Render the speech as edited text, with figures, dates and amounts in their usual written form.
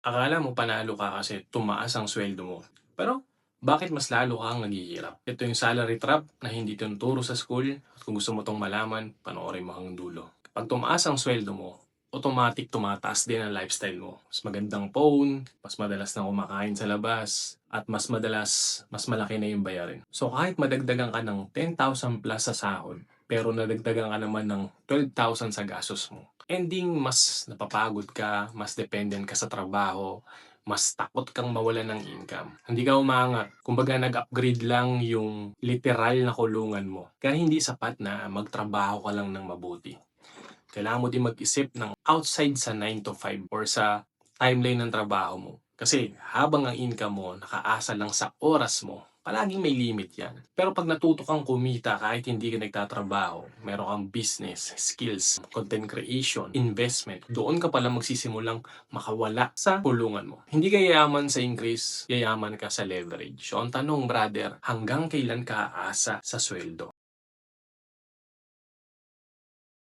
Akala mo panalo ka kasi tumaas ang sweldo mo. Pero bakit mas lalo kang naghihirap? Ito yung salary trap na hindi tinuturo sa school at kung gusto mo 'tong malaman, panoorin mo hanggang dulo. Kapag tumaas ang sweldo mo, automatic tumataas din ang lifestyle mo. Mas magandang phone, mas madalas na kumakain sa labas, at mas malaki na yung bayarin. So kahit madagdagan ka ng 10,000 plus sa sahod, pero nadagdagan ka naman ng 12,000 sa gastos mo, ending mas napapagod ka, mas dependent ka sa trabaho, mas takot kang mawalan ng income. Hindi ka umaangat. Kumbaga nag-upgrade lang yung literal na kulungan mo. Kaya hindi sapat na magtrabaho ka lang ng mabuti. Kailangan mo din mag-isip ng outside sa 9 to 5 or sa timeline ng trabaho mo. Kasi habang ang income mo nakaasa lang sa oras mo, palaging may limit yan. Pero pag natuto kang kumita kahit hindi ka nagtatrabaho, meron kang business, skills, content creation, investment, doon ka pala magsisimulang makawala sa kulungan mo. Hindi ka yayaman sa increase, yayaman ka sa leverage. So ang tanong brother, hanggang kailan ka aasa sa sweldo?